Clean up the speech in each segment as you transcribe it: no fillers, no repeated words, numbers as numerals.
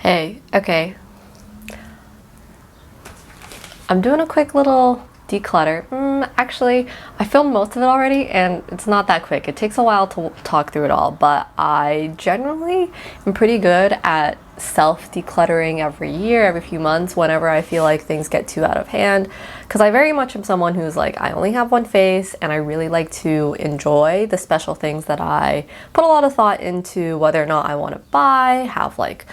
Hey, okay. I'm doing a quick little declutter. Actually, I filmed most of it already and it's not that quick. It takes a while to talk through it all, but I generally am pretty good at self-decluttering every year, every few months, whenever I feel like things get too out of hand. Because I very much am someone who's like, I only have one face and I really like to enjoy the special things that I put a lot of thought into, whether or not I want to buy, have like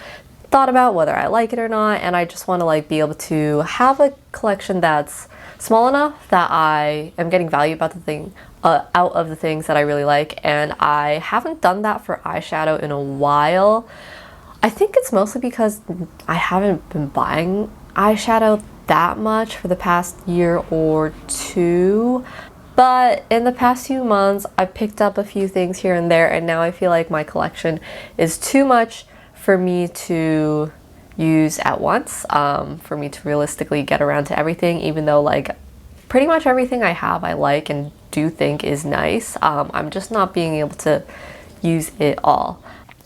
thought about whether I like it or not, and I just want to like be able to have a collection that's small enough that I am getting value about the thing out of the things that I really like. And I haven't done that for eyeshadow in a while. I think it's mostly because I haven't been buying eyeshadow that much for the past year or two. But in the past few months, I picked up a few things here and there, and now I feel like my collection is too much for me to use at once, for me to realistically get around to everything, even though like pretty much everything I have I like and do think is nice. I'm just not being able to use it all.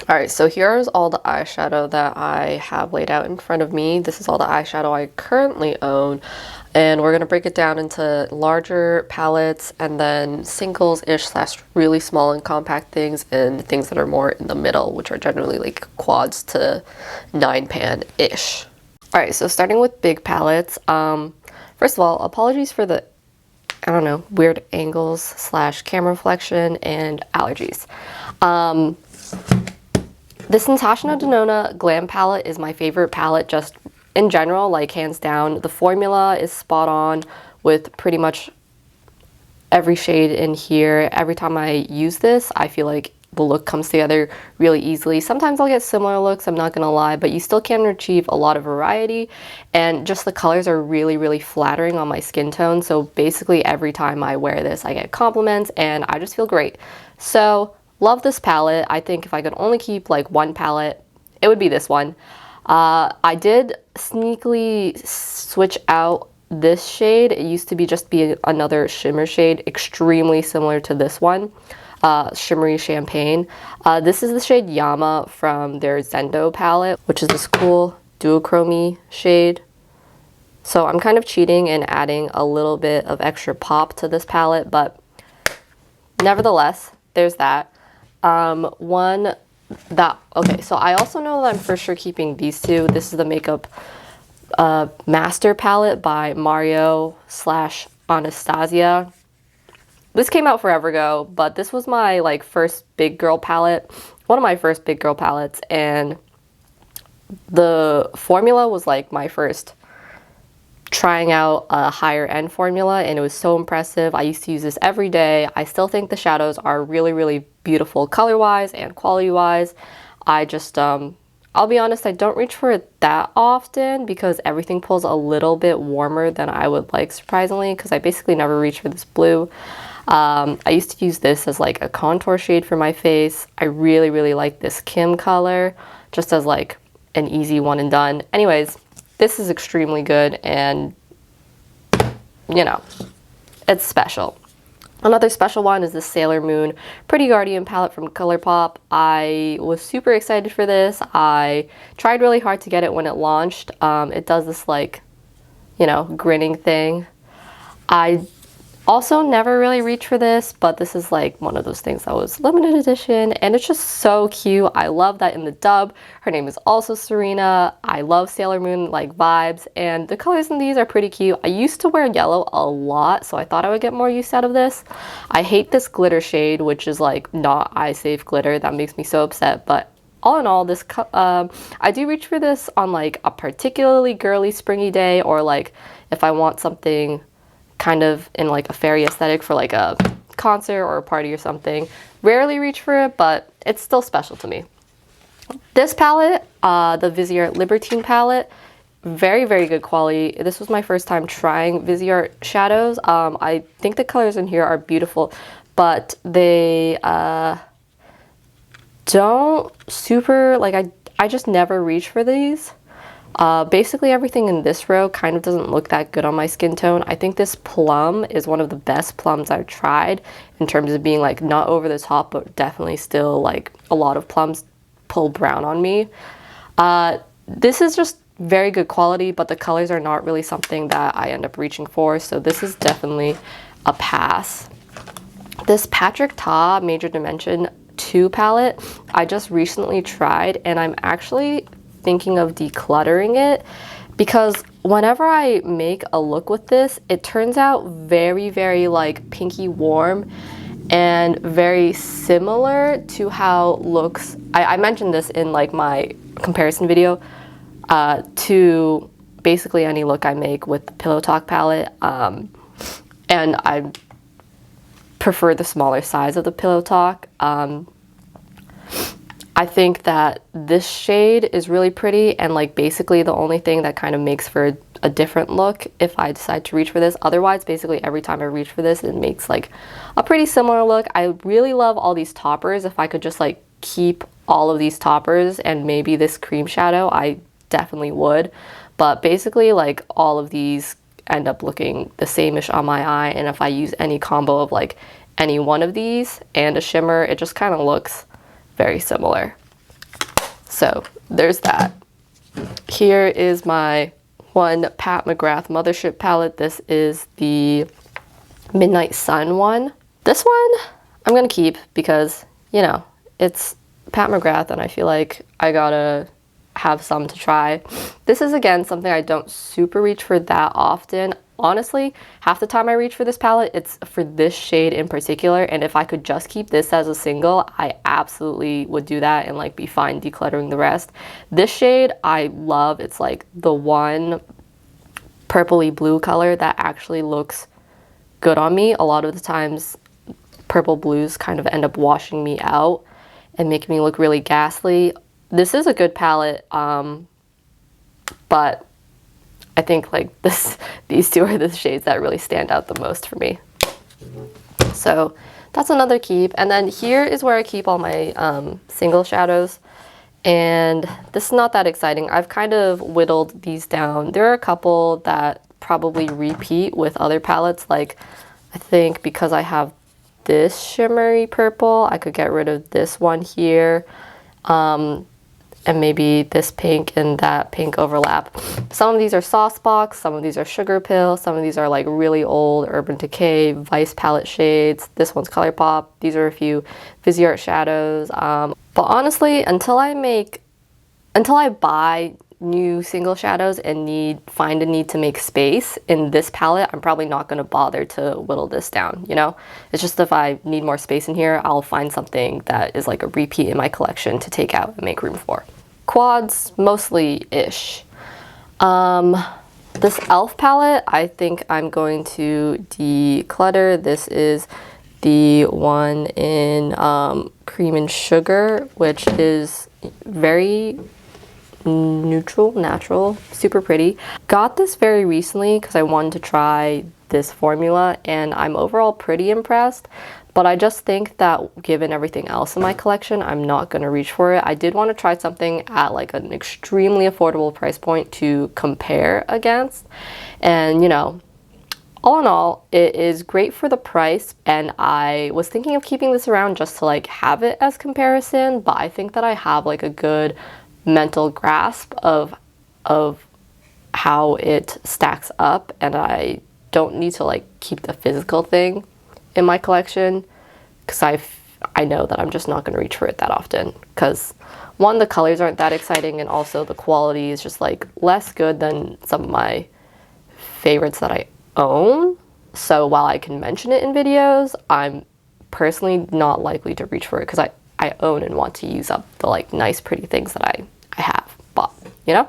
Alright, so here's all the eyeshadow that I have laid out in front of me. This is all the eyeshadow I currently own, and we're going to break it down into larger palettes and then singles-ish slash really small and compact things, and things that are more in the middle, which are generally like quads to 9-pan-ish. Alright, so starting with big palettes, first of all, apologies for the, I don't know, weird angles slash camera reflection and allergies. This Natasha Denona Glam palette is my favorite palette just in general, like hands down. The formula is spot on with pretty much every shade in here. Every time I use this, I feel like the look comes together really easily. Sometimes I'll get similar looks, I'm not gonna lie, but you still can achieve a lot of variety, and just the colors are really, really flattering on my skin tone. So basically every time I wear this, I get compliments and I just feel great. So love this palette. I think if I could only keep like one palette, it would be this one. I did sneakily switch out this shade. It used to just be another shimmer shade, extremely similar to this one, Shimmery Champagne. This is the shade Yama from their Zendo palette, which is this cool duochrome shade. So I'm kind of cheating and adding a little bit of extra pop to this palette, but nevertheless, there's that. Okay, so I also know that I'm for sure keeping these two. This is the Makeup Master palette by Mario / Anastasia. This came out forever ago, but this was my like first big girl palette, one of my first big girl palettes, and the formula was like my first trying out a higher end formula, and it was so impressive. I used to use this every day. I still think the shadows are really, really beautiful color wise and quality wise. I just I'll be honest, I don't reach for it that often because everything pulls a little bit warmer than I would like, surprisingly, because I basically never reach for this blue. I used to use this as like a contour shade for my face. I really, really like this Kim color just as like an easy one and done. Anyways, this is extremely good, and you know, it's special. Another special one is the Sailor Moon Pretty Guardian palette from Colourpop. I was super excited for this. I tried really hard to get it when it launched. It does this like, you know, grinning thing. I also never really reached for this, but this is like one of those things that was limited edition, and it's just so cute. I love that in the dub, her name is also Serena. I love Sailor Moon like vibes, and the colors in these are pretty cute. I used to wear yellow a lot, so I thought I would get more use out of this. I hate this glitter shade, which is like not eye safe glitter. That makes me so upset, but all in all, this I do reach for this on like a particularly girly springy day, or like if I want something kind of in like a fairy aesthetic for like a concert or a party or something. Rarely reach for it, but it's still special to me. This palette, the Vizier Libertine palette, very, very good quality. This was my first time trying Vizier shadows. I think the colors in here are beautiful, but they don't super, like I just never reach for these. Basically everything in this row kind of doesn't look that good on my skin tone. I think this plum is one of the best plums I've tried in terms of being like not over the top, but definitely still like a lot of plums pull brown on me. This is just very good quality, but the colors are not really something that I end up reaching for, so this is definitely a pass. This Patrick Ta Major Dimension 2 palette, I just recently tried, and I'm actually thinking of decluttering it because whenever I make a look with this, it turns out very, very like pinky warm and very similar to how looks, I mentioned this in like my comparison video, to basically any look I make with the Pillow Talk palette, and I prefer the smaller size of the Pillow Talk. I think that this shade is really pretty and like basically the only thing that kind of makes for a different look if I decide to reach for this. Otherwise, basically every time I reach for this, it makes like a pretty similar look. I really love all these toppers. If I could just like keep all of these toppers and maybe this cream shadow, I definitely would. But basically like all of these end up looking the same-ish on my eye, and if I use any combo of like any one of these and a shimmer, it just kind of looks very similar. So there's that. Here is my one Pat McGrath Mothership palette. This is the Midnight Sun one. This one I'm gonna keep because, you know, it's Pat McGrath and I feel like I gotta have some to try. This is again something I don't super reach for that often. Honestly, half the time I reach for this palette, it's for this shade in particular, and if I could just keep this as a single, I absolutely would do that and like be fine decluttering the rest. This shade I love. It's like the one purpley blue color that actually looks good on me. A lot of the times purple blues kind of end up washing me out and making me look really ghastly. This is a good palette, but I think like these two are the shades that really stand out the most for me. So that's another keep. And then here is where I keep all my single shadows. And this is not that exciting. I've kind of whittled these down. There are a couple that probably repeat with other palettes. Like I think because I have this shimmery purple, I could get rid of this one here. And maybe this pink and that pink overlap. Some of these are Sauce Box, some of these are Sugar Pill, some of these are like really old Urban Decay, Vice palette shades. This one's Colourpop. These are a few Vizier shadows. But honestly, until I buy new single shadows and find a need to make space in this palette, I'm probably not going to bother to whittle this down, you know? It's just if I need more space in here, I'll find something that is like a repeat in my collection to take out and make room for. Quads, mostly-ish. This e.l.f. palette, I think I'm going to declutter. This is the one in Cream and Sugar, which is very neutral, natural, super pretty. Got this very recently because I wanted to try this formula and I'm overall pretty impressed, but I just think that given everything else in my collection, I'm not going to reach for it. I did want to try something at like an extremely affordable price point to compare against, and you know, all in all, it is great for the price, and I was thinking of keeping this around just to like have it as comparison, but I think that I have like a good mental grasp of how it stacks up, and I don't need to like keep the physical thing in my collection because I know that I'm just not going to reach for it that often because one, the colors aren't that exciting, and also the quality is just like less good than some of my favorites that I own. So while I can mention it in videos, I'm personally not likely to reach for it because I own and want to use up the like nice pretty things that I have bought, you know?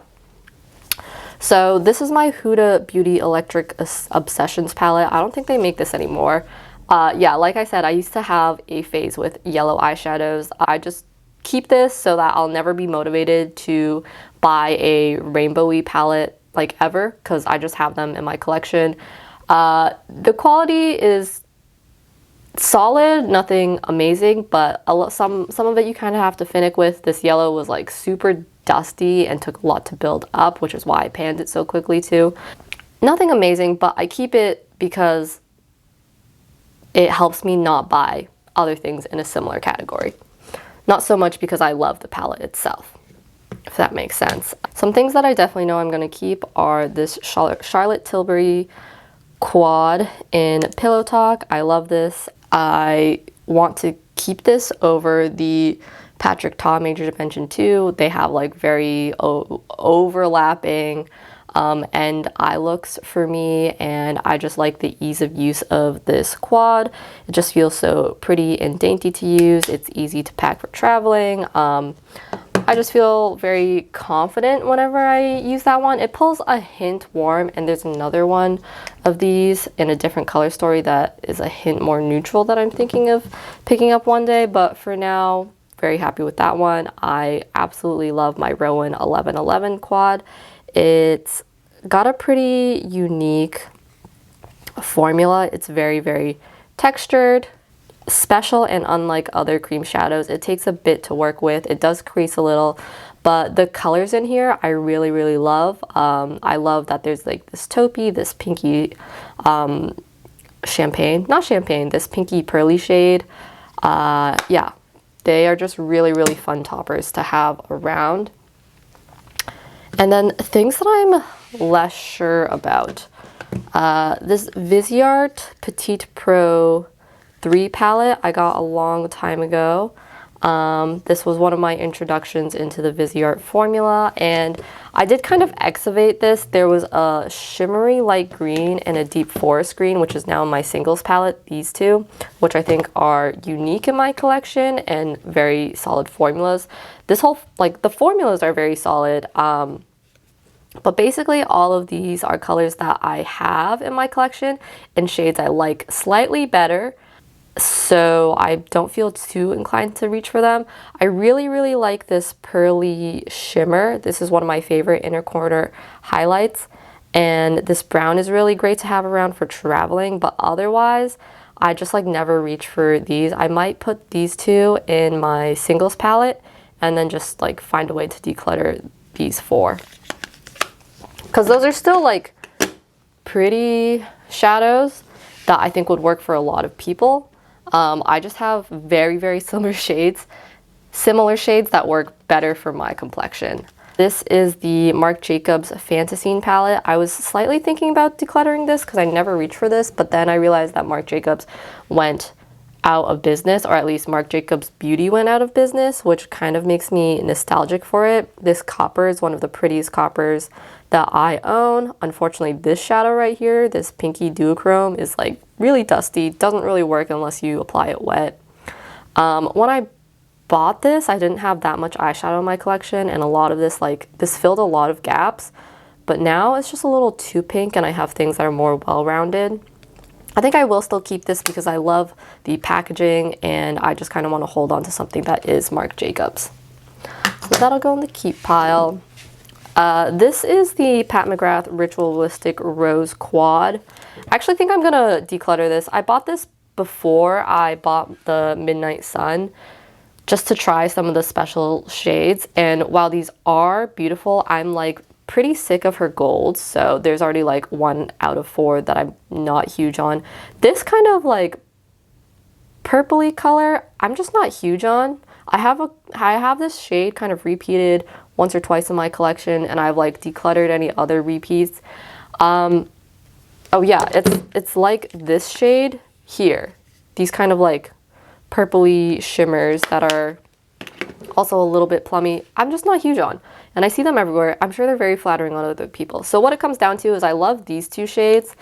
So this is my Huda Beauty Electric Obsessions palette. I don't think they make this anymore. Yeah, like I said, I used to have a phase with yellow eyeshadows. I just keep this so that I'll never be motivated to buy a rainbowy palette like ever because I just have them in my collection. The quality is solid, nothing amazing, but some of it you kind of have to finick with. This yellow was like super dusty and took a lot to build up, which is why I panned it so quickly too. Nothing amazing, but I keep it because it helps me not buy other things in a similar category. Not so much because I love the palette itself, if that makes sense. Some things that I definitely know I'm going to keep are this Charlotte Tilbury quad in Pillow Talk. I love this. I want to keep this over the Patrick Ta Major Dimension 2. They have like very overlapping end eye looks for me, and I just like the ease of use of this quad. It just feels so pretty and dainty to use. It's easy to pack for traveling. I just feel very confident whenever I use that one. It pulls a hint warm, and there's another one of these in a different color story that is a hint more neutral that I'm thinking of picking up one day, but for now, very happy with that one. I absolutely love my Rowan 1111 quad. It's got a pretty unique formula. It's very, very textured, special, and unlike other cream shadows, it takes a bit to work with. It does crease a little, but the colors in here I really, really love. I love that there's like this taupey, this pinky this pinky pearly shade. Yeah, they are just really, really fun toppers to have around. And then things that I'm less sure about. This Vizier Petite Pro 3 palette I got a long time ago. This was one of my introductions into the Vizier formula, and I did kind of excavate this. There was a shimmery light green and a deep forest green, which is now in my singles palette, these two, which I think are unique in my collection and very solid formulas. This whole, like, the formulas are very solid, but basically all of these are colors that I have in my collection and shades I like slightly better, so I don't feel too inclined to reach for them. I really, really like this pearly shimmer. This is one of my favorite inner corner highlights, and this brown is really great to have around for traveling, but otherwise I just like never reach for these. I might put these two in my singles palette and then just like find a way to declutter these four, because those are still like pretty shadows that I think would work for a lot of people. I just have very, very similar shades that work better for my complexion. This is the Marc Jacobs Fantasine palette. I was slightly thinking about decluttering this because I never reached for this, but then I realized that Marc Jacobs went out of business, or at least Marc Jacobs Beauty went out of business, which kind of makes me nostalgic for it. This copper is one of the prettiest coppers that I own. Unfortunately, this shadow right here, this pinky duochrome, is like really dusty, doesn't really work unless you apply it wet. When I bought this, I didn't have that much eyeshadow in my collection, and a lot of this, like, this filled a lot of gaps, but now it's just a little too pink and I have things that are more well-rounded. I think I will still keep this because I love the packaging and I just kind of want to hold on to something that is Marc Jacobs. So that'll go in the keep pile. This is the Pat McGrath Ritualistic Rose Quad. I actually think I'm gonna declutter this. I bought this before I bought the Midnight Sun, just to try some of the special shades, and while these are beautiful, I'm like pretty sick of her golds, so there's already like 1 out of 4 that I'm not huge on. This kind of like purpley color, I'm just not huge on. I have this shade kind of repeated once or twice in my collection, and I've like decluttered any other repeats. Oh yeah, it's like this shade here. These kind of like purpley shimmers that are also a little bit plummy, I'm just not huge on. And I see them everywhere. I'm sure they're very flattering on other people. So what it comes down to is I love these two shades,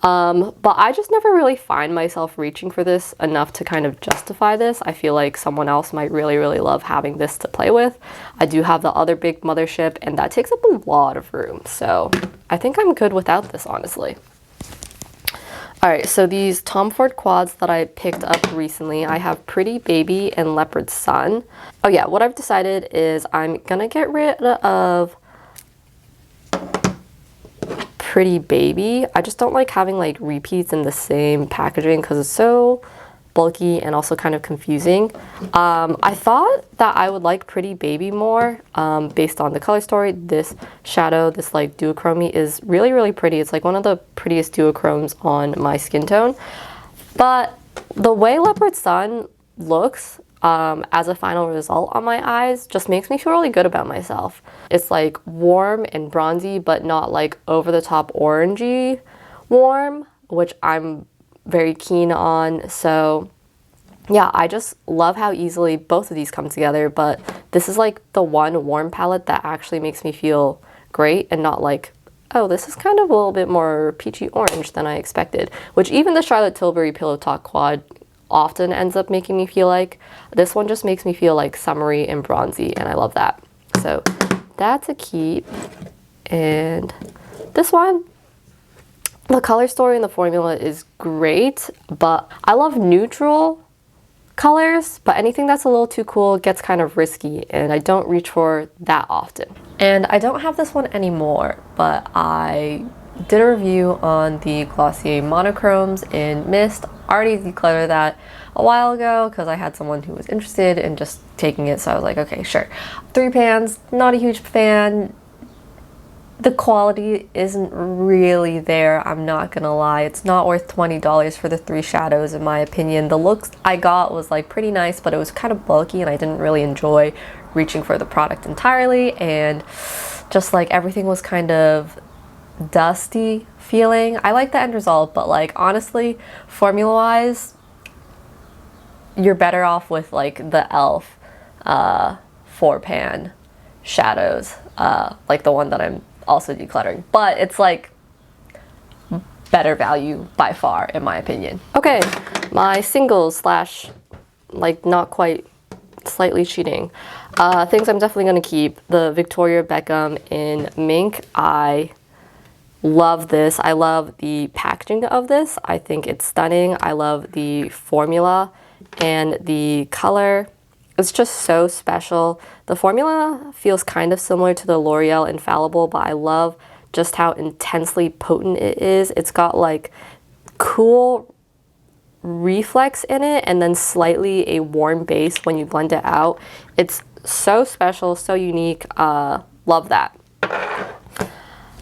but I just never really find myself reaching for this enough to kind of justify this. I feel like someone else might really, really love having this to play with. I do have the other big mothership, and that takes up a lot of room. So I think I'm good without this, honestly. All right, so these Tom Ford quads that I picked up recently, I have Pretty Baby and Leopard Sun. Oh yeah, what I've decided is I'm gonna get rid of Pretty Baby. I just don't like having like repeats in the same packaging because it's so bulky and also kind of confusing. I thought that I would like Pretty Baby more based on the color story. This shadow, this like duochrome is really, really pretty. It's like one of the prettiest duochromes on my skin tone. But the way Leopard Sun looks, as a final result on my eyes just makes me feel really good about myself. It's like warm and bronzy, but not like over the top orangey warm, which I'm very keen on. So yeah, I just love how easily both of these come together, but this is like the one warm palette that actually makes me feel great and not like, oh, this is kind of a little bit more peachy orange than I expected, which even the Charlotte Tilbury Pillow Talk Quad often ends up making me feel like. This one just makes me feel like summery and bronzy, and I love that. So that's a keep. And this one, the color story and the formula is great, but I love neutral colors, but anything that's a little too cool gets kind of risky, and I don't reach for that often. And I don't have this one anymore, but I did a review on the Glossier Monochromes in Mist. Already decluttered that a while ago because I had someone who was interested in just taking it, so I was like, okay, sure. 3 pans, not a huge fan. The quality isn't really there, I'm not gonna lie. It's not worth $20 for the 3 shadows in my opinion. The looks I got was like pretty nice, but it was kind of bulky and I didn't really enjoy reaching for the product entirely, and just like everything was kind of dusty feeling. I like the end result, but like honestly, formula wise, you're better off with like the e.l.f. 4-pan shadows, like the one that I'm also decluttering, but it's like better value by far in my opinion. Okay, my singles slash like not quite, slightly cheating things I'm definitely going to keep. The Victoria Beckham in Mink. I love this. I love the packaging of this. I think it's stunning. I love the formula and the color. It's just so special. The formula feels kind of similar to the L'Oreal Infallible, but I love just how intensely potent it is. It's got like cool reflex in it and then slightly a warm base when you blend it out. It's so special, so unique. Love that.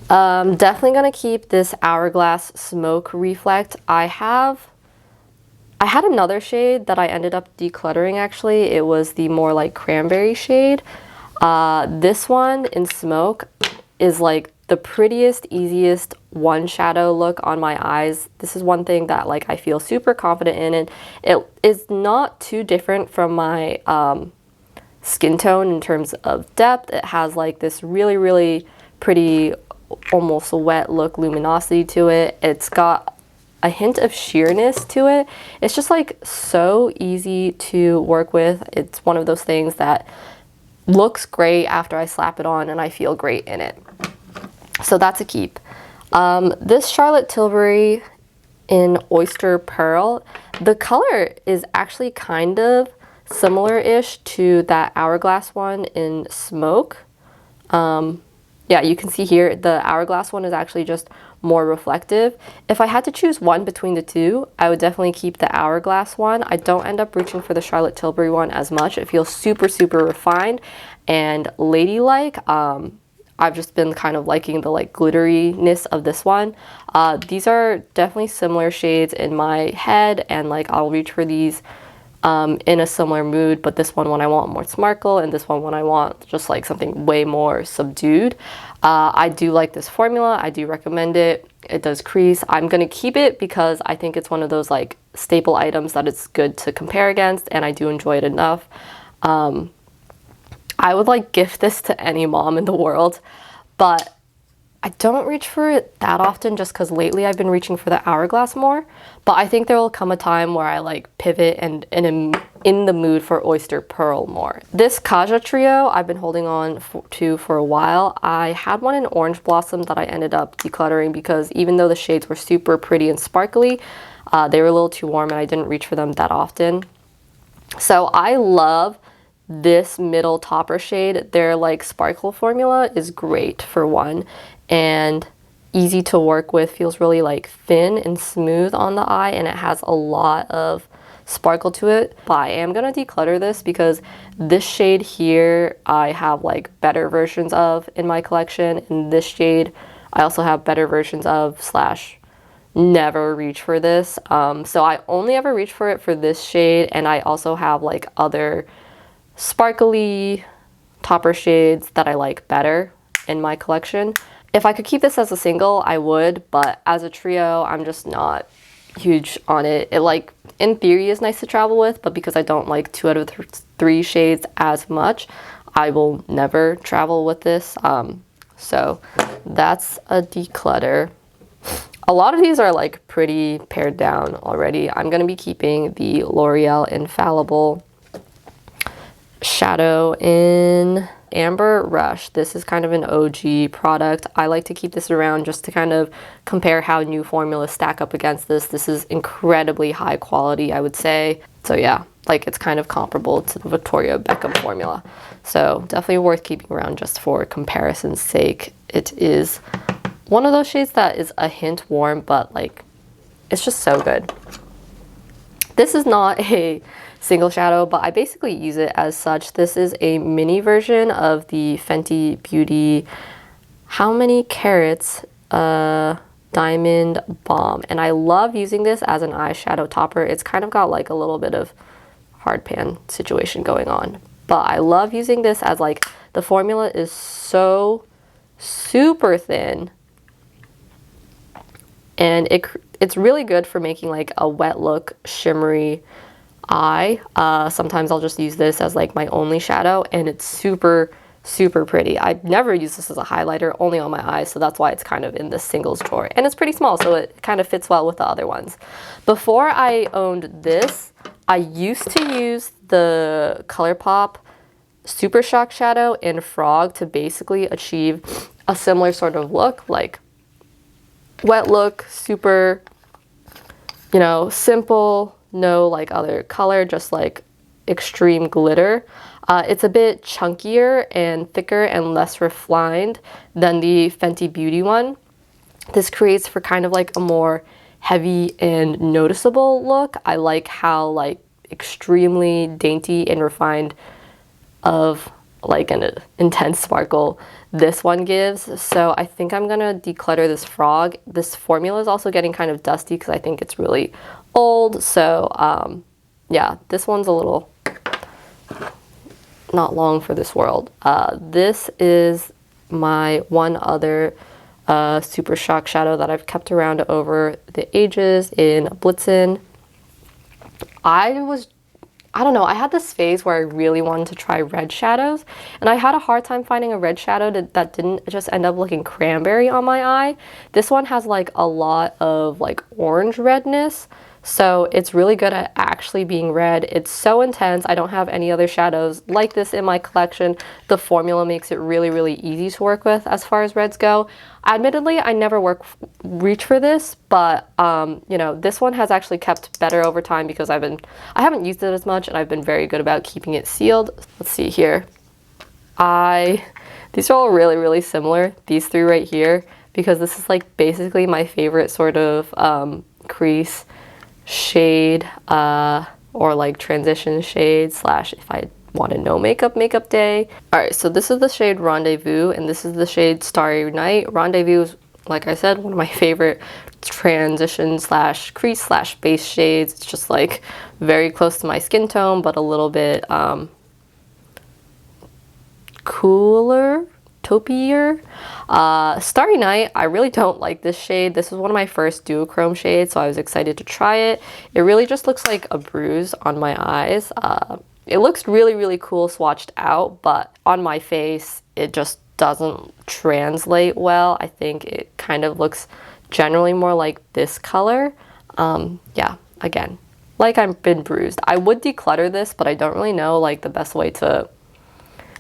Definitely gonna keep this Hourglass Smoke Reflect. I had another shade that I ended up decluttering actually. It was the more like cranberry shade. This one in Smoke is like the prettiest, easiest one shadow look on my eyes. This is one thing that like I feel super confident in, and it is not too different from my skin tone in terms of depth. It has like this really, really pretty, almost wet look luminosity to it. It's got a hint of sheerness to it. It's just like so easy to work with. It's one of those things that looks great after I slap it on and I feel great in it. So that's a keep. This Charlotte Tilbury in Oyster Pearl, the color is actually kind of similar-ish to that Hourglass one in Smoke. Yeah, you can see here the Hourglass one is actually just more reflective. If I had to choose one between the two, I would definitely keep the Hourglass one. I don't end up reaching for the Charlotte Tilbury one as much. It feels super, super refined and ladylike. I've just been kind of liking the like glitteriness of this one. These are definitely similar shades in my head, and like I'll reach for these in a similar mood, but this one when I want more sparkle, and this one when I want just like something way more subdued. I do like this formula. I do recommend it. It does crease. I'm gonna keep it because I think it's one of those like staple items that it's good to compare against, and I do enjoy it enough. I would like gift this to any mom in the world, but I don't reach for it that often just because lately I've been reaching for the Hourglass more. But I think there will come a time where I like pivot and am in the mood for Oyster Pearl more. This Kaja trio I've been holding on to for a while. I had one in Orange Blossom that I ended up decluttering because even though the shades were super pretty and sparkly, they were a little too warm and I didn't reach for them that often. So I love this middle topper shade. Their like sparkle formula is great for one, and easy to work with, feels really like thin and smooth on the eye, and it has a lot of sparkle to it. But I am gonna declutter this because this shade here I have like better versions of in my collection, and this shade I also have better versions of slash never reach for this. So I only ever reach for it for this shade, and I also have like other sparkly topper shades that I like better in my collection. If I could keep this as a single, I would, but as a trio, I'm just not huge on it. It like, in theory, is nice to travel with, but because I don't like 2 out of the 3 shades as much, I will never travel with this. So that's a declutter. A lot of these are like pretty pared down already. I'm going to be keeping the L'Oreal Infallible shadow in Amber Rush. This is kind of an OG product. I like to keep this around just to kind of compare how new formulas stack up against this. This is incredibly high quality, I would say. So yeah, like it's kind of comparable to the Victoria Beckham formula. So definitely worth keeping around just for comparison's sake. It is one of those shades that is a hint warm, but like, it's just so good. This is not a single shadow, but I basically use it as such. This is a mini version of the Fenty Beauty How Many Carats Diamond Balm. And I love using this as an eyeshadow topper. It's kind of got like a little bit of hard pan situation going on. But I love using this as like, the formula is so super thin. And it's really good for making like a wet look shimmery eye. Sometimes I'll just use this as like my only shadow, and it's super, super pretty. I never use this as a highlighter, only on my eyes, so that's why it's kind of in this singles drawer. And it's pretty small, so it kind of fits well with the other ones. Before I owned this, I used to use the Colourpop Super Shock Shadow in Frog to basically achieve a similar sort of look, like wet look, super, you know, simple, no like other color, just like extreme glitter. It's a bit chunkier and thicker and less refined than the Fenty Beauty one. This creates for kind of like a more heavy and noticeable look. I like how like extremely dainty and refined of like an intense sparkle this one gives. So I think I'm gonna declutter this Frog. This formula is also getting kind of dusty because I think it's really old. So yeah, this one's a little not long for this world. This is my one other Super Shock shadow that I've kept around over the ages in Blitzen. I don't know, I had this phase where I really wanted to try red shadows, and I had a hard time finding a red shadow that didn't just end up looking cranberry on my eye. This one has like a lot of like orange redness, so it's really good at actually being red. It's so intense. I don't have any other shadows like this in my collection. The formula makes it really, really easy to work with as far as reds go. Admittedly, I never reach for this, but you know, this one has actually kept better over time because I haven't used it as much, and I've been very good about keeping it sealed. Let's see here. These are all really, really similar, these 3 right here, because this is like basically my favorite sort of crease shade or like transition shade slash if I want a no makeup day. All right, so this is the shade Rendezvous, and this is the shade Starry Night. Rendezvous is, like I said, one of my favorite transition slash crease slash base shades. It's just like very close to my skin tone, but a little bit cooler, taupier. Starry Night, I really don't like this shade. This is one of my first duochrome shades, so I was excited to try it. It really just looks like a bruise on my eyes. It looks really, really cool swatched out, but on my face, it just doesn't translate well. I think it kind of looks generally more like this color. Yeah, again, like I've been bruised. I would declutter this, but I don't really know like the best way to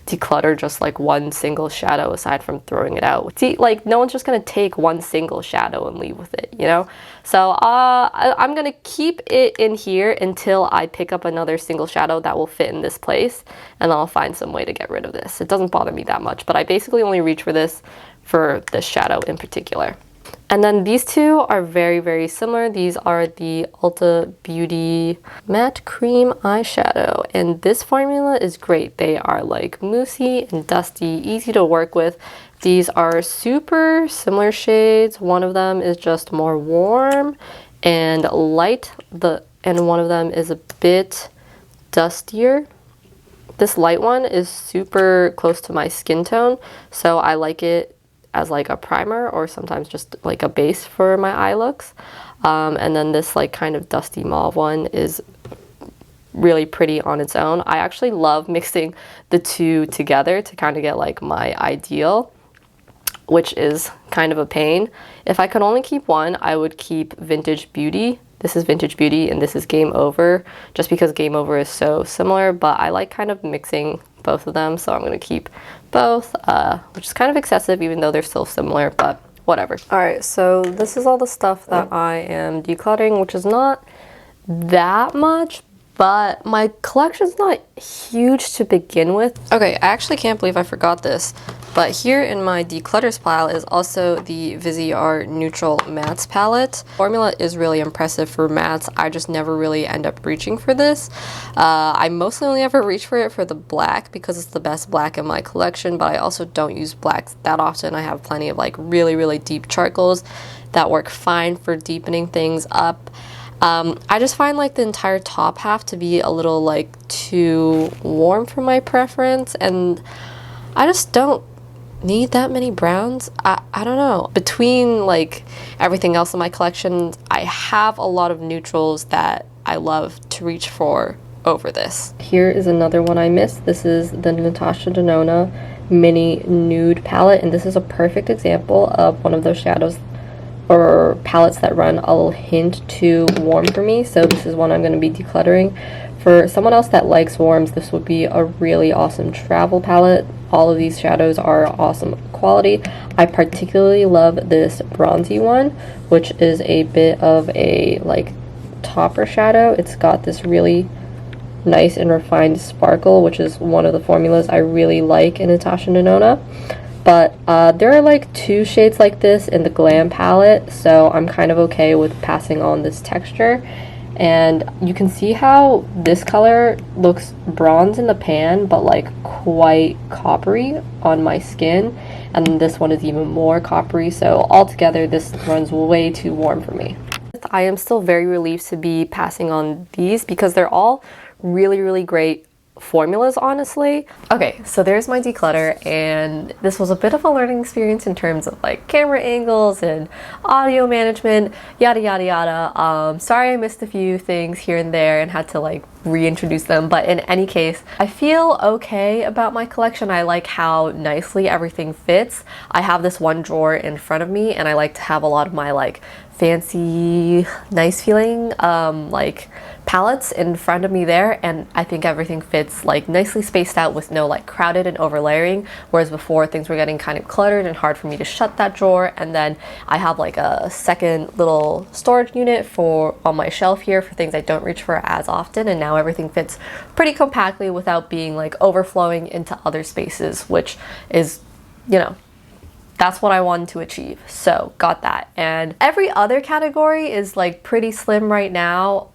declutter just like one single shadow aside from throwing it out. See, like no one's just gonna take one single shadow and leave with it, you know? So I'm gonna keep it in here until I pick up another single shadow that will fit in this place, and then I'll find some way to get rid of this. It doesn't bother me that much, but I basically only reach for this shadow in particular. And then these 2 are very, very similar. These are the Ulta Beauty Matte Cream Eyeshadow. And this formula is great. They are like moussey and dusty, easy to work with, These are super similar shades. One of them is just more warm and light, and one of them is a bit dustier. This light one is super close to my skin tone, so I like it as like a primer or sometimes just like a base for my eye looks. And then this like kind of dusty mauve one is really pretty on its own. I actually love mixing the two together to kind of get like my ideal, which is kind of a pain. If I could only keep one, I would keep Vintage Beauty. This is Vintage Beauty and this is Game Over, just because Game Over is so similar, but I like kind of mixing both of them, so I'm gonna keep both, which is kind of excessive even though they're still similar, but whatever. All right, so this is all the stuff that I am decluttering, which is not that much, but my collection's not huge to begin with. Okay, I actually can't believe I forgot this, but here in my declutters pile is also the Vizier Neutral Mattes palette. Formula is really impressive for mattes. I just never really end up reaching for this. I mostly only ever reach for it for the black because it's the best black in my collection, but I also don't use blacks that often. I have plenty of like really, really deep charcoals that work fine for deepening things up. I just find like the entire top half to be a little like too warm for my preference, and I just don't need that many browns. I don't know. Between like everything else in my collection, I have a lot of neutrals that I love to reach for over this. Here is another one I missed. This is the Natasha Denona Mini Nude palette, and this is a perfect example of one of those shadows or palettes that run a little hint too warm for me, so this is one I'm going to be decluttering. For someone else that likes warms, this would be a really awesome travel palette. All of these shadows are awesome quality. I particularly love this bronzy one, which is a bit of a like topper shadow. It's got this really nice and refined sparkle, which is one of the formulas I really like in Natasha Denona. But there are like 2 shades like this in the Glam palette, so I'm kind of okay with passing on this texture. And you can see how this color looks bronze in the pan, but like quite coppery on my skin. And then this one is even more coppery, so altogether this runs way too warm for me. I am still very relieved to be passing on these because they're all really, really great formulas, honestly. Okay, so there's my declutter, and this was a bit of a learning experience in terms of like camera angles and audio management, yada yada yada. Sorry I missed a few things here and there and had to like reintroduce them, but in any case, I feel okay about my collection. I like how nicely everything fits. I have this one drawer in front of me, and I like to have a lot of my like fancy, nice feeling like palettes in front of me there, and I think everything fits like nicely spaced out with no like crowded and over layering, whereas before things were getting kind of cluttered and hard for me to shut that drawer. And then I have like a second little storage unit for on my shelf here for things I don't reach for as often, and now everything fits pretty compactly without being like overflowing into other spaces, which is, you know, that's what I wanted to achieve. So got that. And every other category is like pretty slim right now,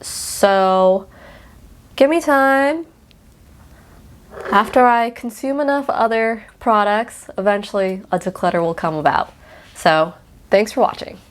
so give me time. After I consume enough other products, eventually a declutter will come about. So thanks for watching.